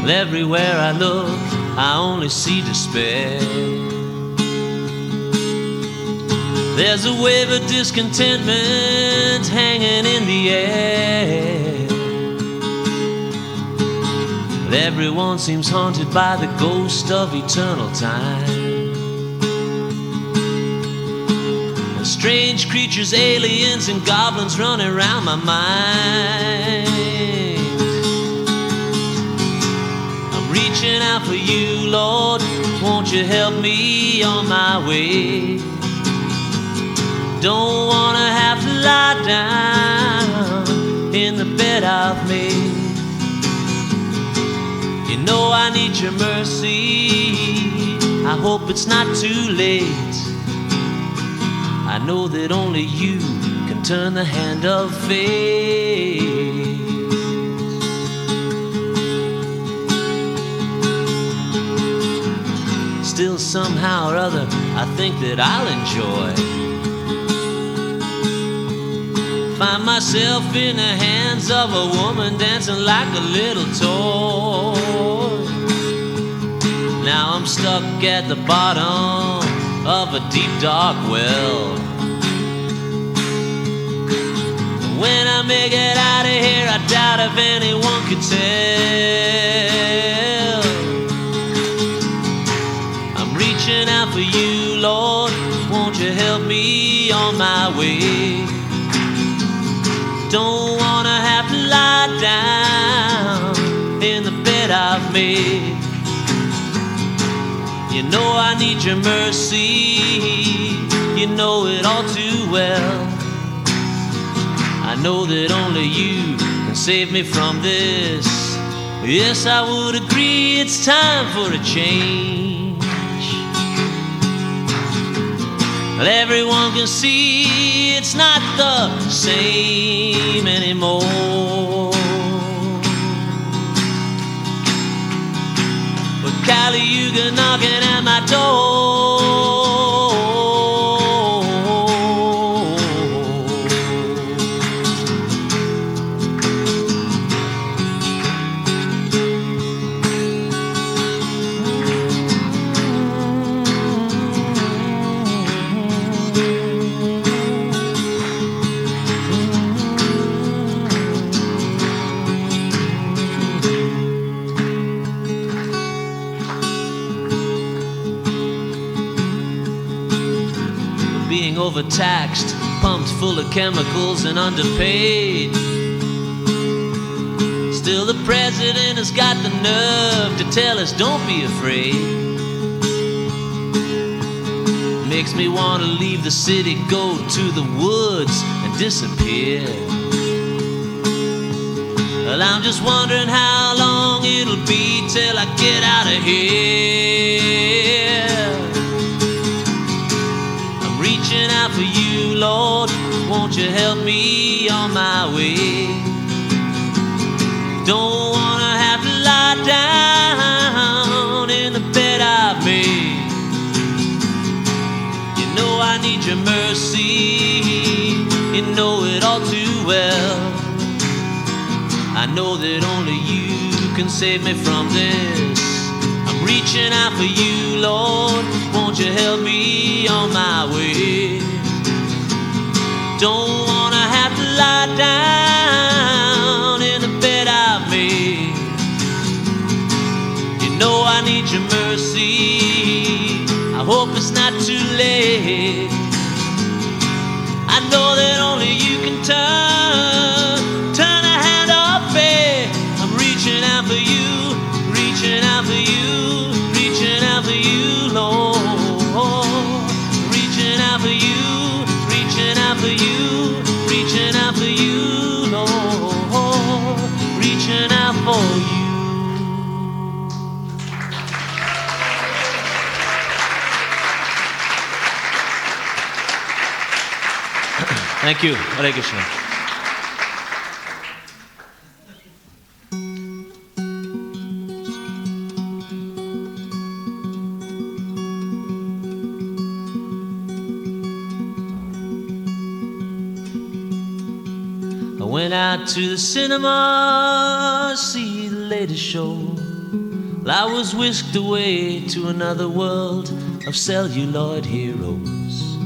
Well, everywhere I look, I only see despair. There's a wave of discontentment hanging in the air. But everyone seems haunted by the ghost of eternal time. And strange creatures, aliens and goblins running around my mind. I'm reaching out for you, Lord, won't you help me on my way? Don't wanna have to lie down in the bed I've made. You know I need your mercy, I hope it's not too late. I know that only you can turn the hand of fate. Still somehow or other I think that I'll enjoy. Find myself in the hands of a woman dancing like a little toy. Now I'm stuck at the bottom of a deep dark well. When I make it out of here, I doubt if anyone could tell. I'm reaching out for you, Lord, won't you help me on my way? Don't wanna have to lie down in the bed I've made. You know I need your mercy, you know it all too well. I know that only you can save me from this. Yes, I would agree it's time for a change. Well, everyone can see it's not the same anymore. But Kali Yuga knocking at my door. Overtaxed, pumped full of chemicals and underpaid. Still the president has got the nerve to tell us don't be afraid. Makes me want to leave the city, go to the woods and disappear. Well, I'm just wondering how long it'll be till I get out of here. Reaching out for you, Lord, won't you help me on my way? Don't wanna have to lie down in the bed I've made. You know I need your mercy, you know it all too well. I know that only you can save me from this. I'm reaching out for you, Lord, won't you help me on my way? Don't wanna have to lie down in the bed I've made. You know I need your mercy, I hope it's not too late. I know that only you can turn the hand of fate. I'm reaching out for you, reaching out for you, reaching out for you, Lord. Reaching out for you, reaching out for you, reaching out for you, Lord. Reaching out for you. Thank you. Hare Krishna. I went out to the cinema, see the latest show. Well, I was whisked away to another world of celluloid heroes.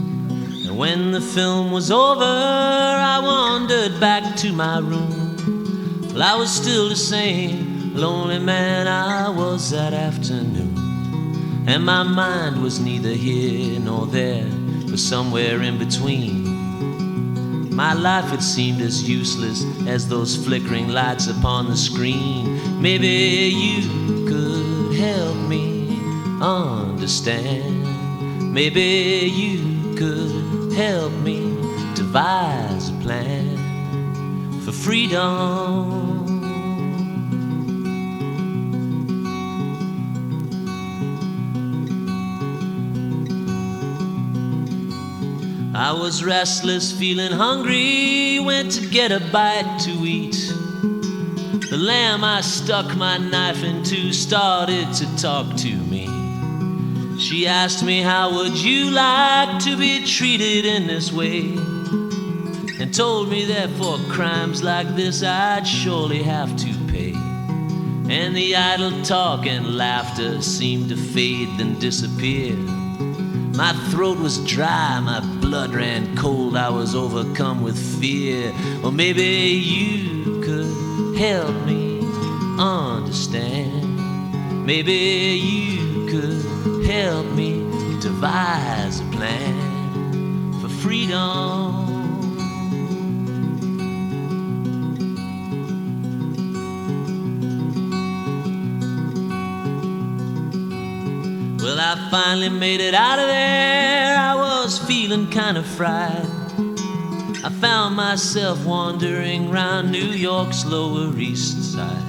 And when the film was over, I wandered back to my room. Well, I was still the same lonely man I was that afternoon. And my mind was neither here nor there, but somewhere in between. My life, it seemed as useless as those flickering lights upon the screen. Maybe you could help me understand. Maybe you could help me devise a plan for freedom. I was restless, feeling hungry, went to get a bite to eat. The lamb I stuck my knife into started to talk to me. She asked me, how would you like to be treated in this way? And told me that for crimes like this I'd surely have to pay. And the idle talk and laughter seemed to fade then disappear. My throat was dry, my blood ran cold, I was overcome with fear. Or maybe you could help me understand. Maybe you could help me devise a plan for freedom. Well, I finally made it out of there. I was feeling kind of fried. I found myself wandering round New York's Lower East Side.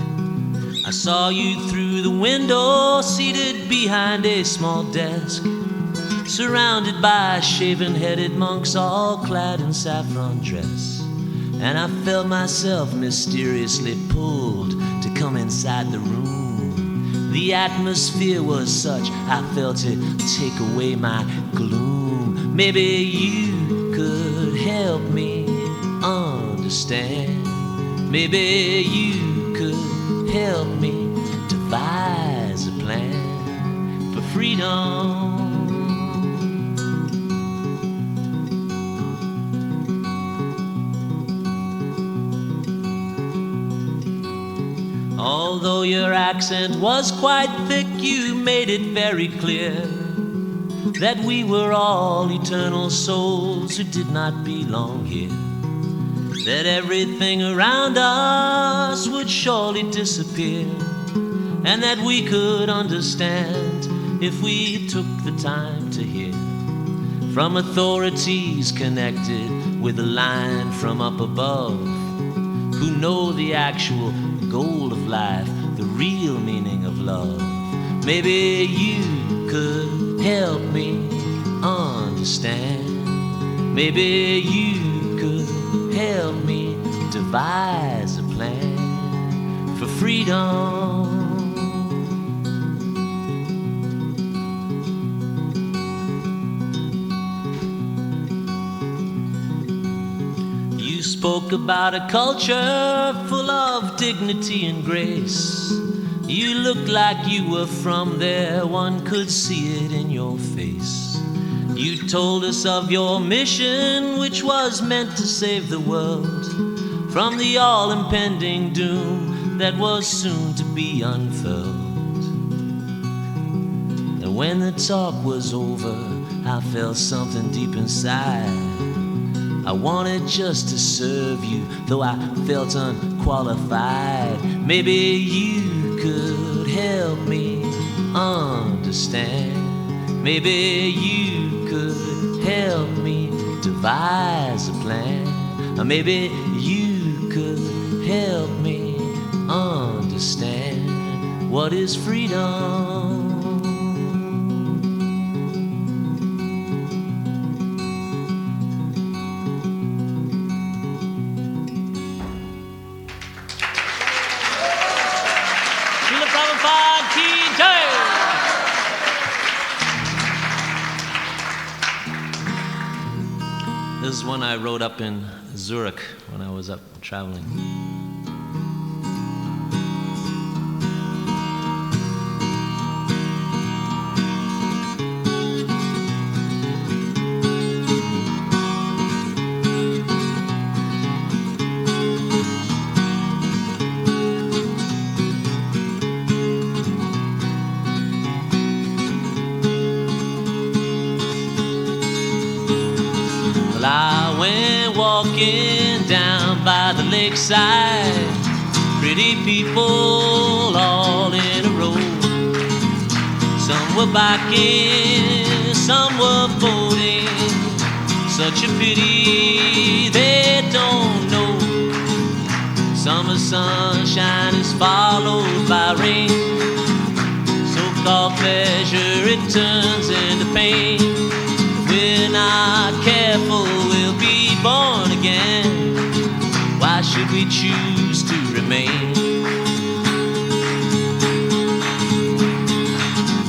I saw you through the window, seated behind a small desk, surrounded by shaven-headed monks, all clad in saffron dress. And I felt myself mysteriously pulled to come inside the room. The atmosphere was such, I felt it take away my gloom. Maybe you could help me understand. Maybe you could help me devise a plan for freedom. Although your accent was quite thick, you made it very clear that we were all eternal souls who did not belong here. That everything around us would surely disappear, and that we could understand if we took the time to hear from authorities connected with a line from up above, who know the actual goal of life, the real meaning of love. Maybe you could help me understand. Maybe you could help me devise a plan for freedom. You spoke about a culture full of dignity and grace. You looked like you were from there, one could see it in your face. You told us of your mission, which was meant to save the world from the all-impending doom that was soon to be unfurled. And when the talk was over, I felt something deep inside. I wanted just to serve you, though I felt unqualified. Maybe you could help me understand. Maybe you could help me devise a plan. Or maybe you could help me understand what is freedom. This is one I wrote up in Zurich when I was up traveling. walking down by the lakeside. Pretty people all in a row. Some were biking, some were boating. Such a pity they don't know. Summer sunshine is followed by rain. So-called pleasure, it turns into pain. If we're not careful, we'll be born again. Why should we choose to remain?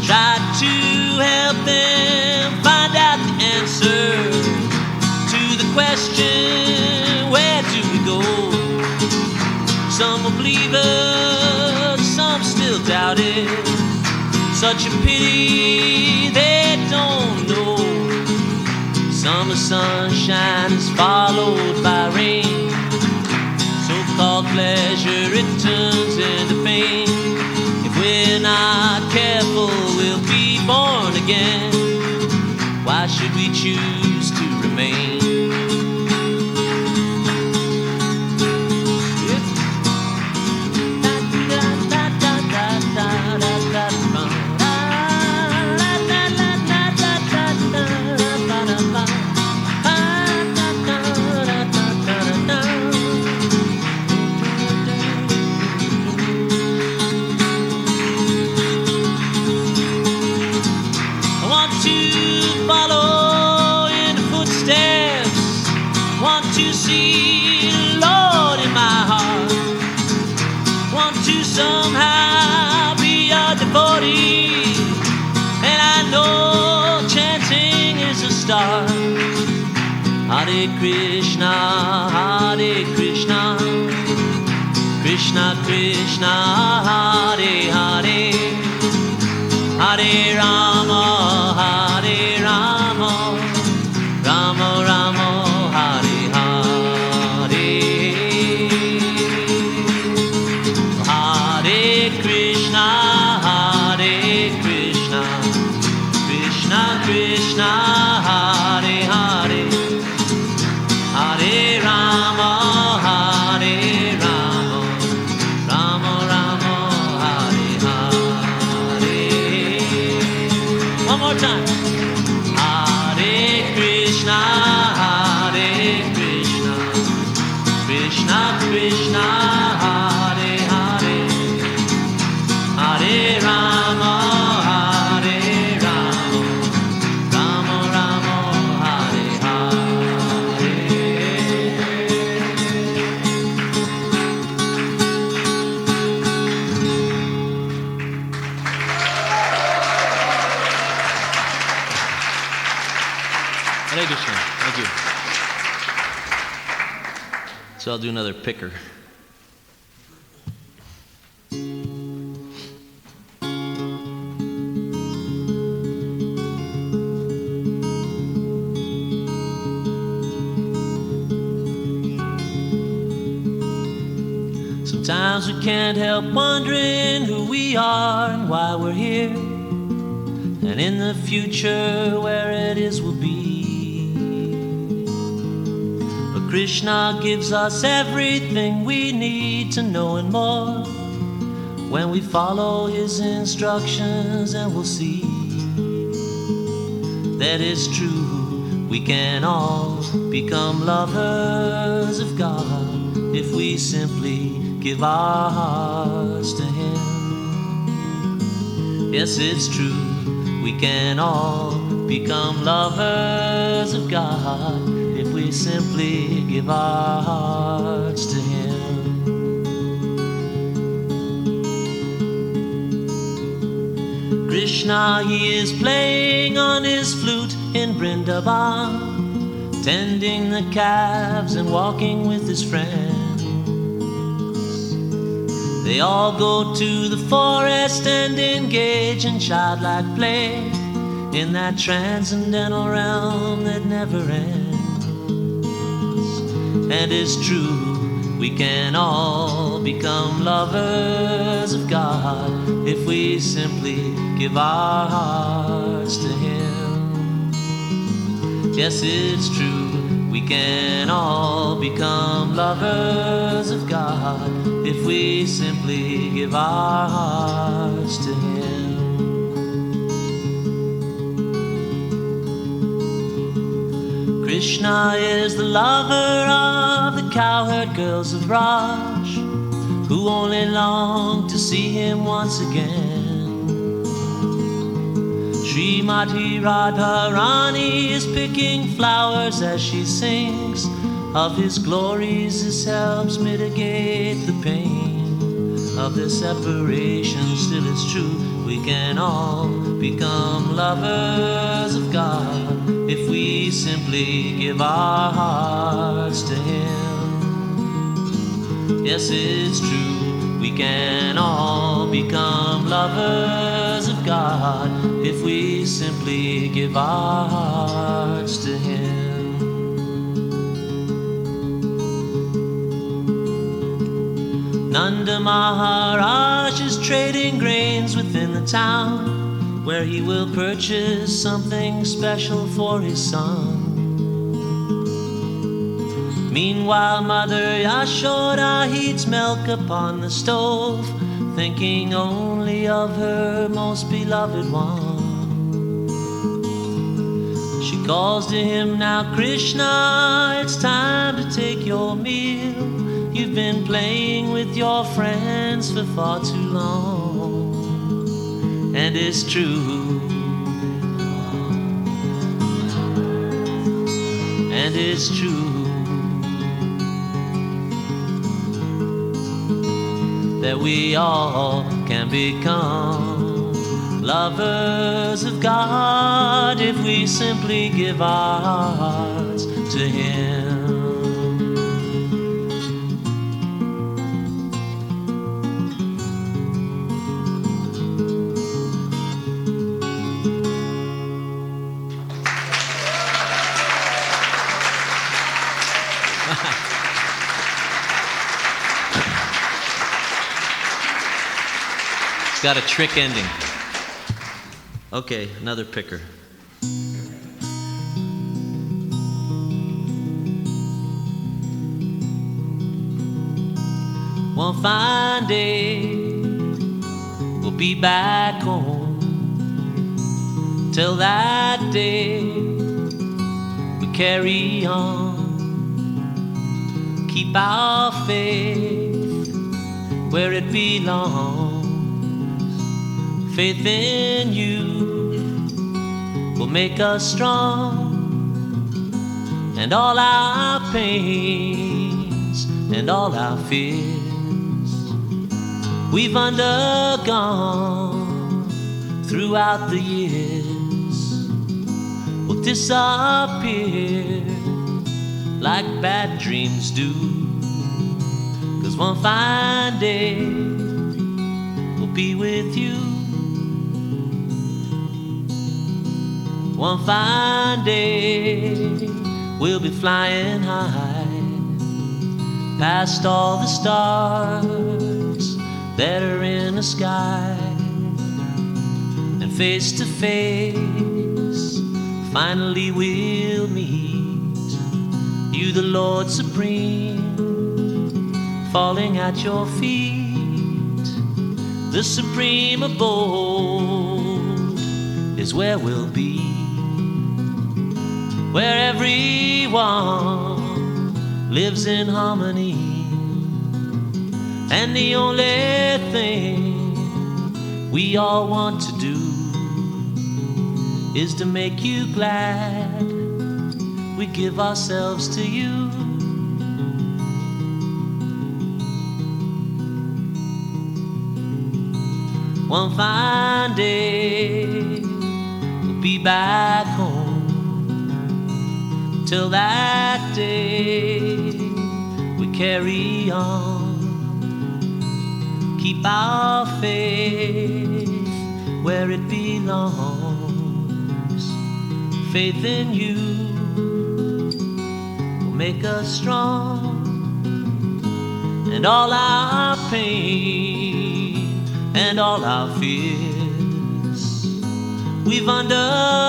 Try to help them find out the answer to the question, where do we go? Some will believe us, some still doubt it. Such a pity they don't know. Summer sunshine is followed by rain. So-called pleasure, it turns into pain. If we're not careful, we'll be born again. Why should we choose to remain? Somehow be a devotee, and I know chanting is a start. Hare Krishna, Hare Krishna, Krishna Krishna, Hare Hare, Hare Rama, Hare Rama, Rama Rama, Hare Hare. Hare Krishna, Hare Krishna, Krishna Krishna, Hare Hare, Hare Rama, Hare Rama, Rama Rama, Hare Hare. One more time. Hare Krishna, Hare Krishna, Krishna Krishna, Hare Hare, Hare Rama, Hare Rama, Rama Rama, Hare Hare. Hare Krishna. Thank you. So I'll do another picker. Sometimes we can't help wondering who we are and why we're here, and in the future where it is we'll be. But Krishna gives us everything we need to know and more when we follow his instructions, and we'll see that it's true. We can all become lovers of God if we simply give our hearts to him. Yes, it's true. We can all become lovers of God if we simply give our hearts to him. Krishna, he is playing on his flute in Vrindavan, tending the calves and walking with his friends. They all go to the forest and engage in childlike play in that transcendental realm that never ends. And it's true, we can all become lovers of God if we simply give our hearts to him. Yes, it's true, we can all become lovers of God if we simply give our hearts to Him. Krishna is the lover of the cowherd girls of Raj, who only long to see him once again. Srimati Radharani is picking flowers as she sings of his glories. This helps mitigate the pain of the separation. Still it's true, we can all become lovers of God if we simply give our hearts to Him. Yes, it's true, we can all become lovers of God if we simply give our hearts to Him. Nanda Maharaj is trading grains within the town, where he will purchase something special for his son. Meanwhile, Mother Yashoda heats milk upon the stove, thinking only of her most beloved one. She calls to him, "Now Krishna, it's time to take your meal. You've been playing with your friends for far too long." And it's true, and it's true, that we all can become lovers of God if we simply give our hearts to Him. It's got a trick ending. Okay, another picker. One fine day, we'll be back home. Till that day, we carry on. Keep our faith where it belongs. Faith in you will make us strong, and all our pains and all our fears we've undergone throughout the years will disappear like bad dreams do. 'Cause one fine day we'll be with you. One fine day we'll be flying high past all the stars that are in the sky, and face to face finally we'll meet you, the Lord Supreme, falling at your feet. The supreme abode is where we'll be, where everyone lives in harmony. And the only thing we all want to do is to make you glad. We give ourselves to you. One fine day we'll be back home. Till that day we carry on. Keep our faith where it belongs. Faith in you will make us strong, and all our pain and all our fears we've undergone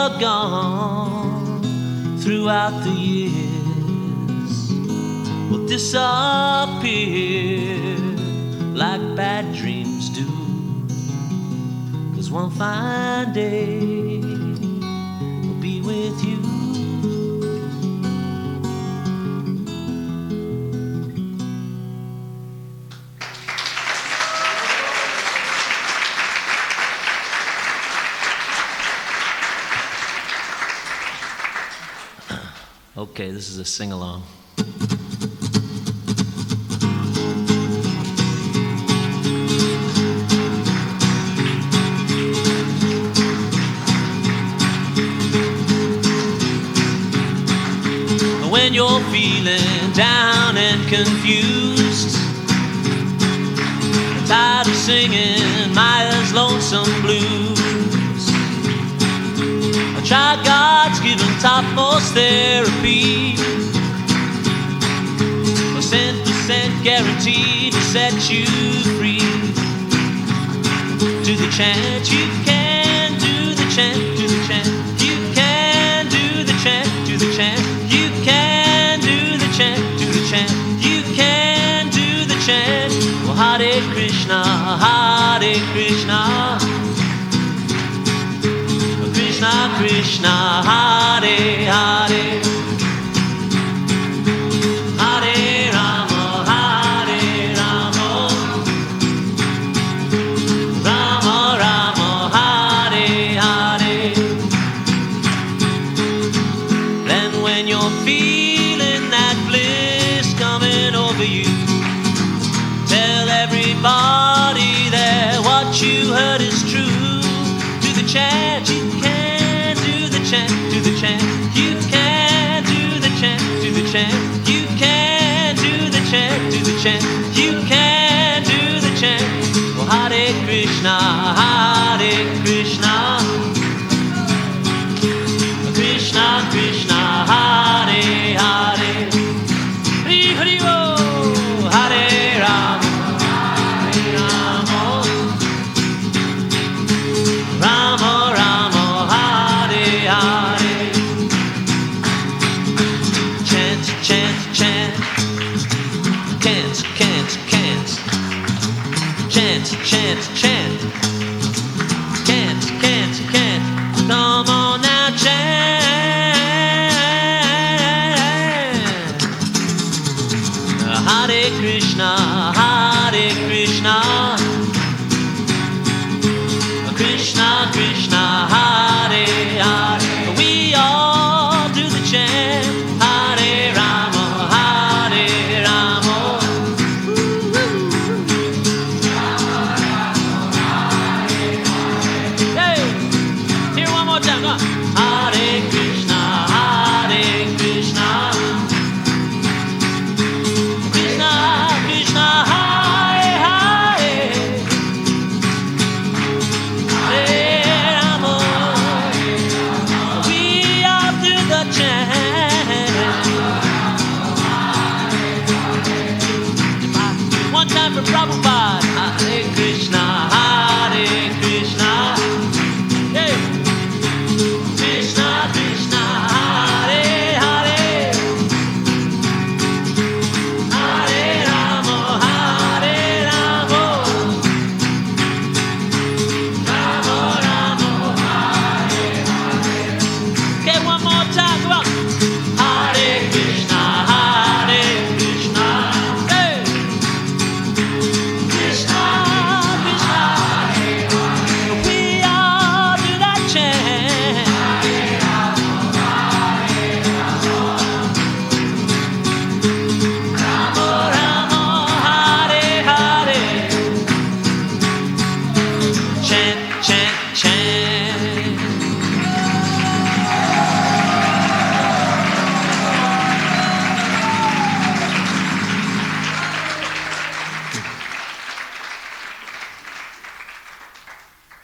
throughout the years will disappear like bad dreams do. 'Cause one fine day we'll be with you. Okay, this is a sing-along. When you're feeling down and confused, tired of singing Maya's lonesome blues, try God's given topmost therapy, a 100% guaranteed to set you free. Do the chant, you can do the chant, do the chant, you can do the chant, do the chant, you can do the chant, do the chant, you can do the chant. Well, Hare Krishna, Hare Krishna, Krishna Krishna, Hare Hare, Hare Rama, Hare Rama, Rama Rama, Hare Hare. Then when you're feeling that bliss coming over you, tell everybody that what you heard is true. Do the chant, you can do the chant, do the chant, you can do the chant, do the chant, you can do the chant, do the chant, you can do the chant. Oh, Hare Krishna, Hare Krishna, Krishna Krishna, Hare Hare, Hari Hari Bo, Hare Rama, Hare Rama, Rama Rama, Hare Hare. Chant, chant, chant, can't, can't, can't. Chant, chant, chant, can't, can't, can't. Come on now, chant. Hare Krishna, Hare Krishna, Krishna Krishna, Hare Hare. We all do the chant, Hare Rama, Hare Rama. Hey, here one more time, come on. Hare Krishna, Hare Krishna, Krishna Krishna, Hare Hare, Hare Rama. We all do the chant. One time for Prabhupada. Hare Krishna, Hare Krishna, hey. Krishna Krishna, Hare Hare, Hare Rama, Hare Rama, Rama Rama, Hare Hare. Okay, one more time, come on. Hare Krishna, Hare Krishna, hey. Krishna Krishna, we all do that chant. Rama Rama, Hare Hare. Chant, chant, chant.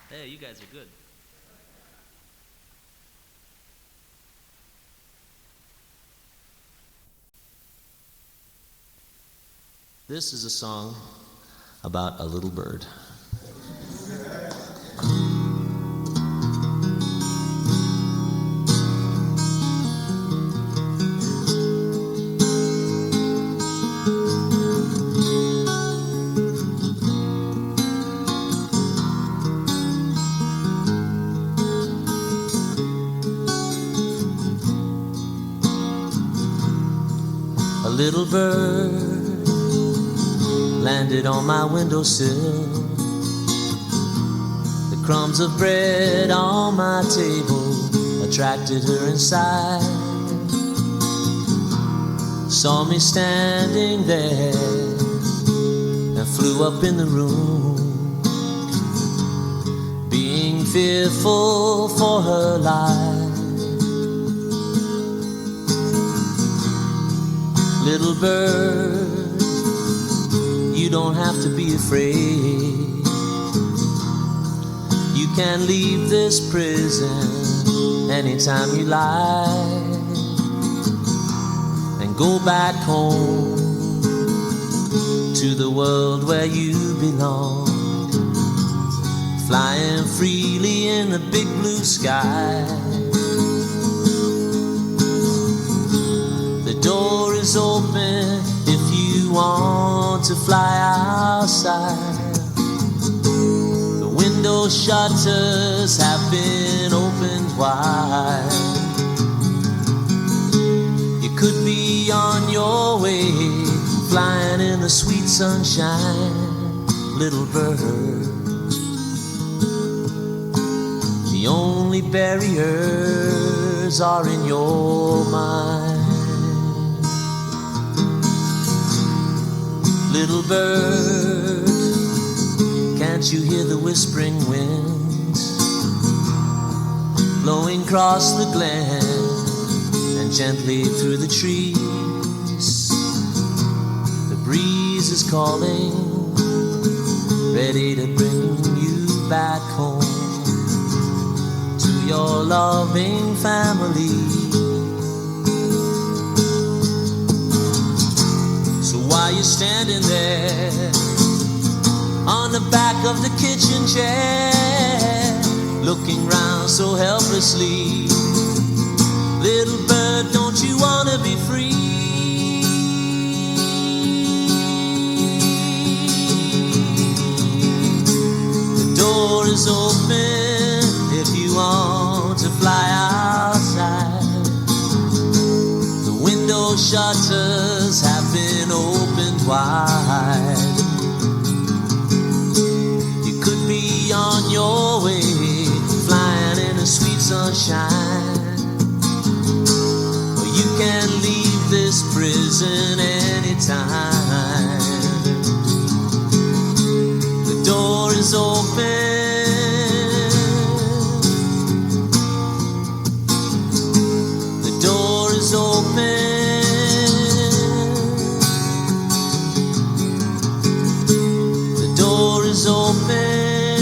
Hey, you guys are good. This is a song about a little bird. Little bird landed on my windowsill. The crumbs of bread on my table attracted her inside. Saw me standing there and flew up in the room, being fearful for her life. Little bird, you don't have to be afraid. You can leave this prison anytime you like and go back home to the world where you belong, flying freely in the big blue sky. The door is open if you want to fly outside. The window shutters have been opened wide. You could be on your way, flying in the sweet sunshine, little bird. The only barriers are in your mind. Little bird, can't you hear the whispering winds blowing across the glen and gently through the trees? The breeze is calling, ready to bring you back home to your loving family. While you're standing there on the back of the kitchen chair, looking round so helplessly, little bird, don't you wanna be free? The door is open if you want to fly outside. The window shutters have been opened wide. You could be on your way, flying in the sweet sunshine, or you can leave this prison anytime. The door is open. The door is open. Open,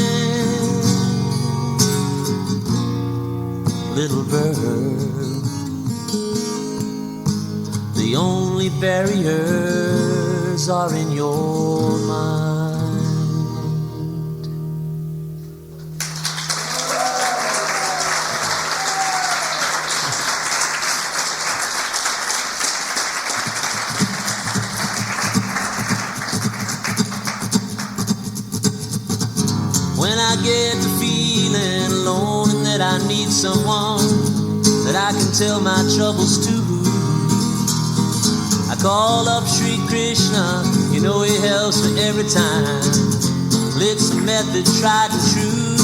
little bird. The only barriers are in your mind. When I get to feeling alone and that I need someone that I can tell my troubles to, I call up Shri Krishna, you know he helps me every time. It's a method tried and true,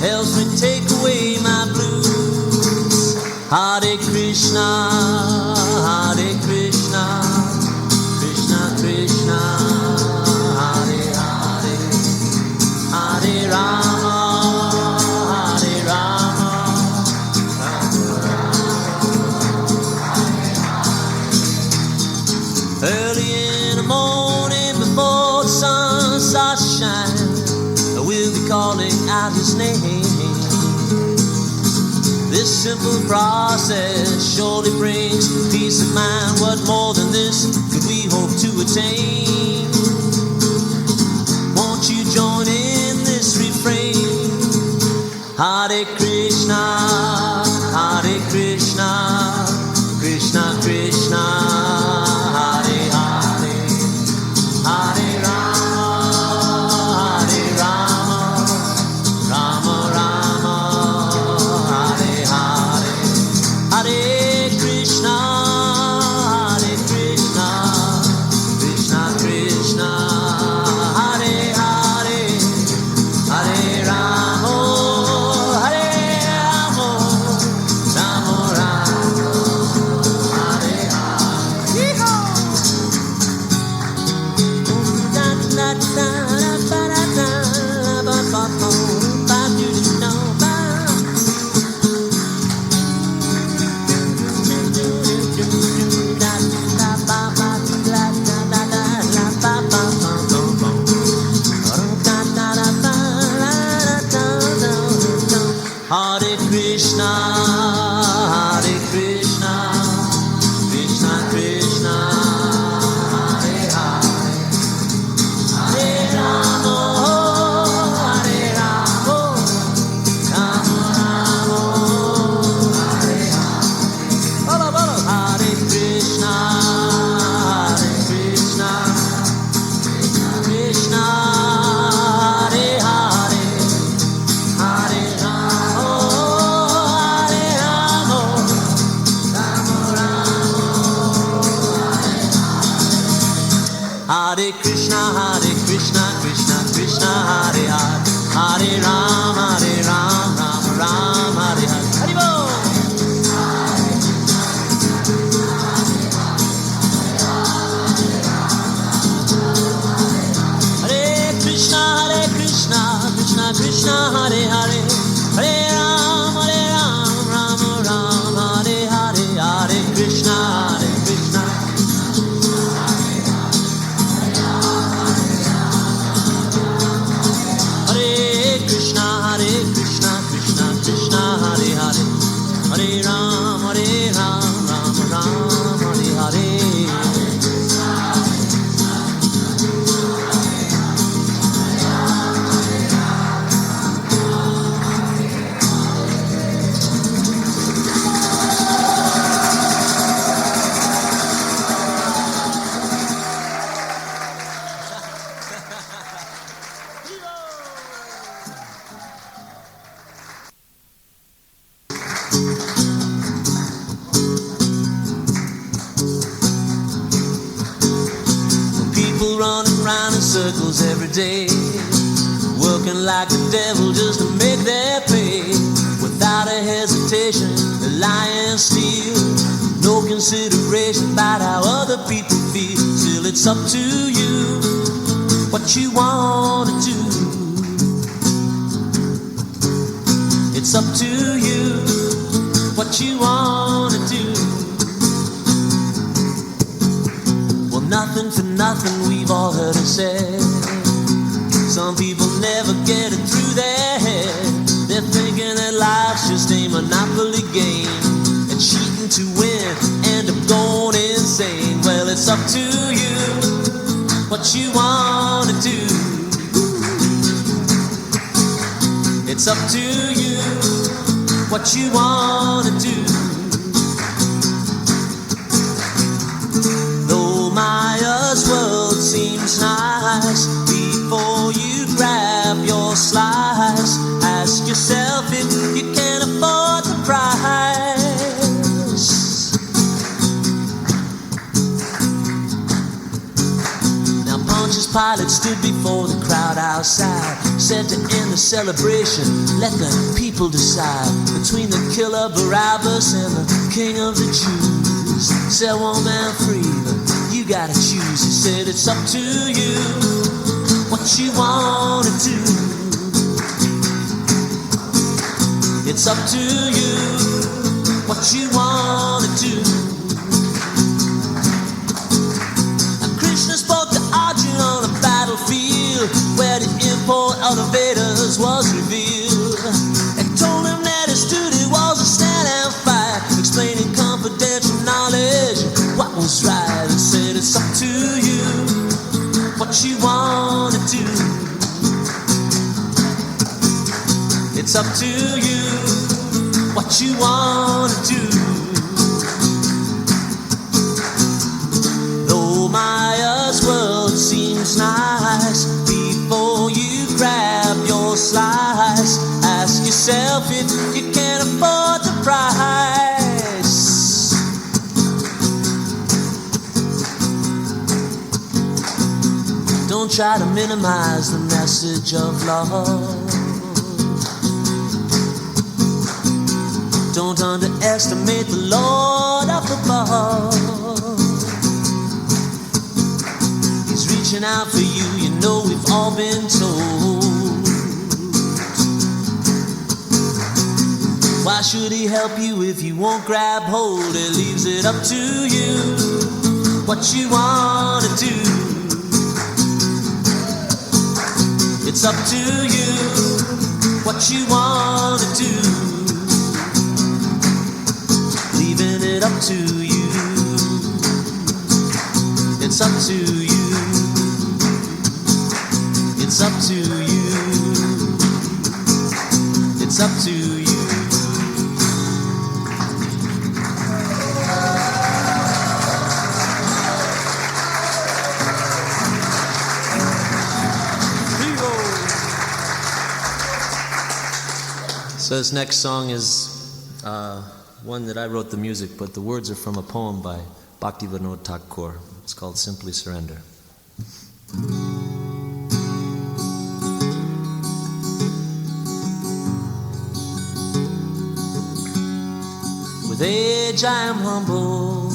helps me take away my blues. Hare Krishna, Hare Krishna, Krishna Krishna, Hare Rama, Hare Rama, early in the morning before the sun starts to shine, we'll be calling out his name. This simple process surely brings peace of mind. What more than this could we hope to attain? Won't you join in this refrain? Hare Krishna, Hare Krishna, Krishna Krishna, Hare Hare, Hare Rama, Hare Rama, Rama Rama, Hare Hare, Hare Krishna, Hare Krishna, Krishna Krishna, Hare Hare, Hare Ram, Ram Ram, Hare Hare. Haribol! Krishna, Hare Hare, Hare Ram, Ram Ram, Hare Hare, Hare Krishna, Krishna. Hare Krishna, Krishna Krishna, Hare Hare, Hare Ram, Ram Ram, Hare Hare. Circles every day, working like the devil just to make their pay. Without a hesitation, they lie and steal. No consideration about how other people feel. Still, it's up to you what you want to do. It's up to you what you want to do. Nothing for nothing, we've all heard it said. Some people never get it through their head. They're thinking that life's just a monopoly game, and cheating to win, end up going insane. Well, it's up to you what you want to do. It's up to you what you want to do. Maya's world seems nice. Before you grab your slice, ask yourself if you can afford the price. Now Pontius Pilate stood before the crowd outside, said to end the celebration, let the people decide between the killer Barabbas and the king of the Jews. Set one man free, you gotta choose. He said it's up to you what you wanna do. It's up to you what you wanna do. Now Krishna spoke to Arjuna on a battlefield where the import of the Vedas was revealed. They told him that his duty was to stand and fight, explaining confidential knowledge, what was right. And said it's up to you what you wanna do. It's up to you what you wanna do. Though Maya's world seems nice, before you grab your slice, ask yourself if you can afford the price. Don't try to minimize the message of love. Don't underestimate the Lord up above. He's reaching out for you, you know we've all been told. Why should he help you if you won't grab hold? It leaves it up to you what you want to do. It's up to you what you want to do. Leaving it up to you. It's up to you. It's up to you. It's up to you. So this next song is one that I wrote the music, but the words are from a poem by Bhaktivinoda Thakur. It's called Simply Surrender. With age I am humble,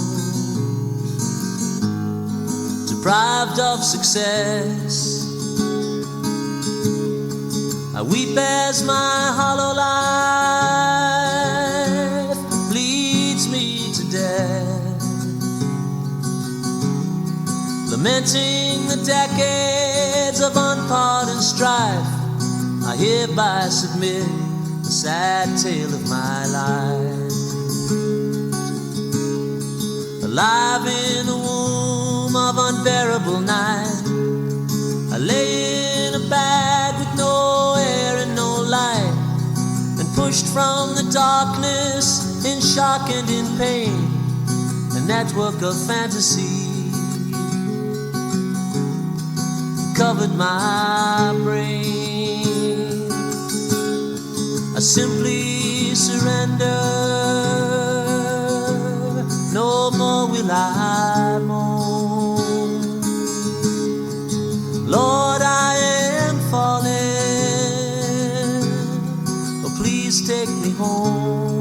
deprived of success. I weep as my hollow life bleeds me to death, lamenting the decades of unpardoned strife. I hereby submit the sad tale of my life. Alive in a womb of unbearable night, I lay in a bag with no air and no light, and pushed from the darkness in shock and in pain, a network of fantasy covered my brain. I simply surrender. No more will I moan. Lord, I am falling. Oh, please take me home.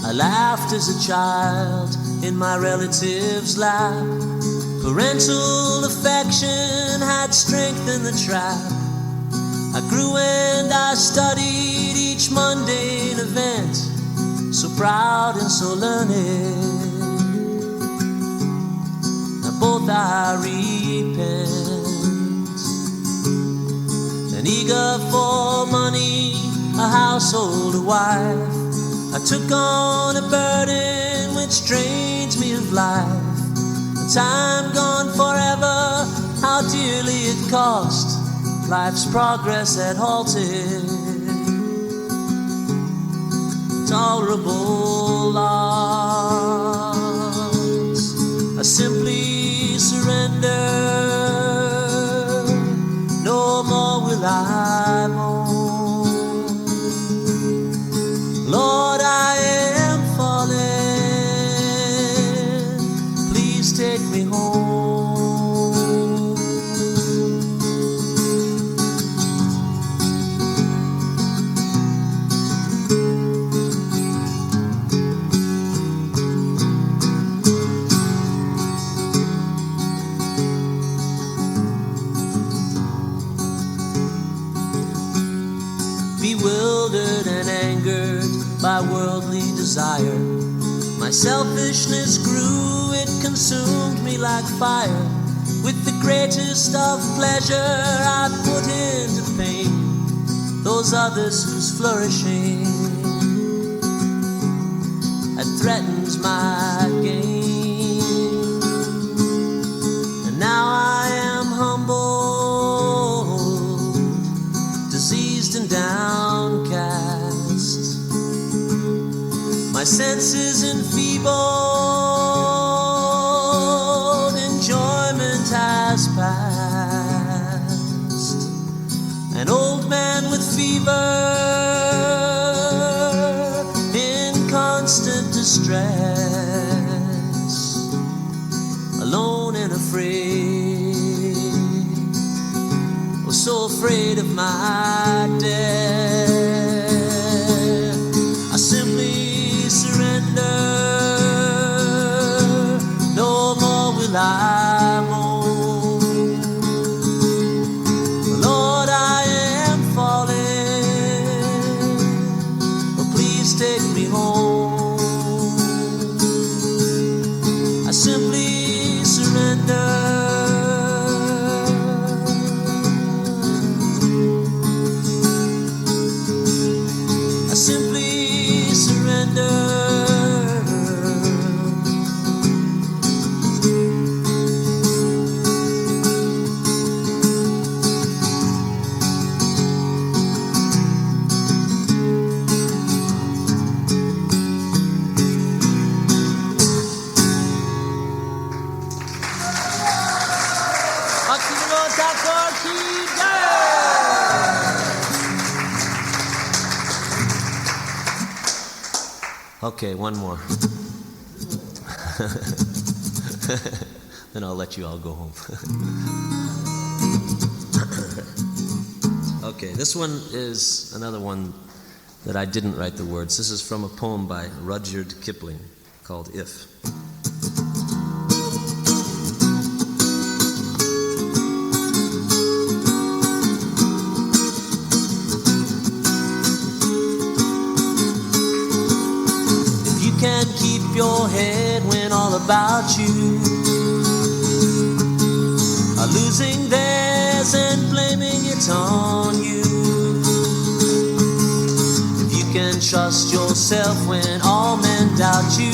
I laughed as a child in my relative's lap. Parental affection had strengthened the trap. I grew and I studied each mundane event, so proud and so learned. Now both I repent, and eager for money, a household, a wife. I took on a burden which drains me of life. A time gone forever, how dearly it cost. Life's progress had halted. Tolerable loss. I simply surrender. No more will I moan. Lord, I am falling. Please take me home. Bewildered and angered by worldly desire, my selfishness grew, it consumed me like fire. With the greatest of pleasure I put into pain those others whose flourishing had threatened my gain. And now I am humbled, diseased and downcast. My senses enfeebled, enjoyment has passed. An old man with fever, in constant distress, alone and afraid, oh, so afraid of my death. I simply surrender. No more will I moan. Lord, I am falling. Oh, please take me home. I simply surrender. I simply surrender. Okay, one more. Then I'll let you all go home. Okay, this one is another one that I didn't write the words. This is from a poem by Rudyard Kipling called If. If you can't keep your head when all about you are losing theirs and blaming it on you, if you can trust yourself when all men doubt you,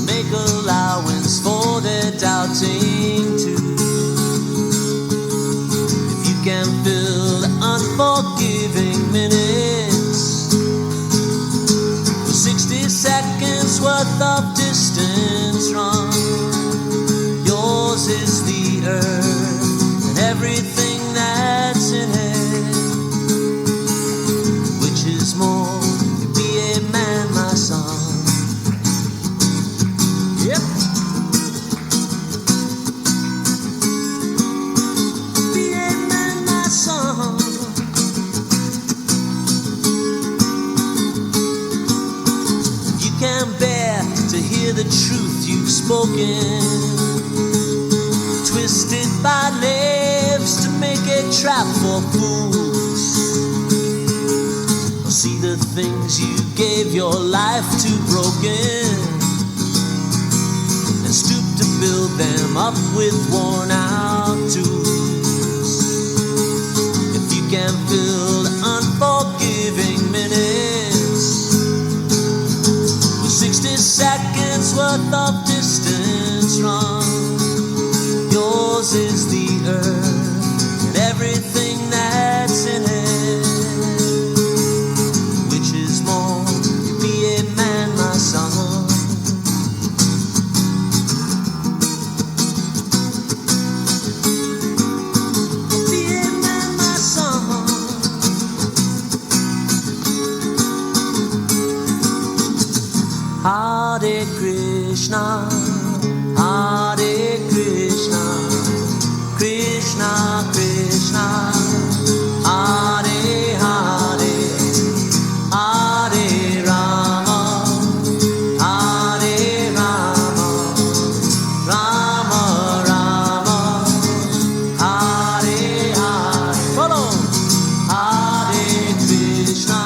make allowance for their doubting too. If you can fill the unforgiving minutes with 60 seconds worth of distance run, yours is the earth and everything that's in it. Which is more, to be a man, my son? Yep. Be a man, my son. You can bear to hear the truth you've spoken, twisted by lips to make a trap for fools, or see the things you gave your life to broken and stoop to build them up with worn out tools. If you can fill the unforgiving minutes with 60 seconds worth of distance run, yours is the earth and everything that's in it. Which is more, to be a man, my son? Be a man, my son. Hare Krishna, Hare Krishna, Krishna Krishna, Hare Hare, Hare Rama, Hare Rama, Rama Rama, Hare Hare. Follow. Hare Krishna,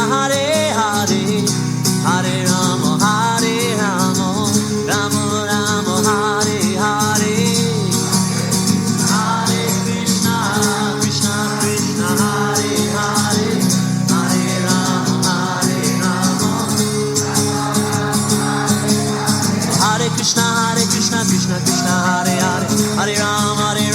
Hare Hare Rama, Rama Rama, Hare Krishna, Krishna Krishna, Hare Hare, Hare Ram, Hare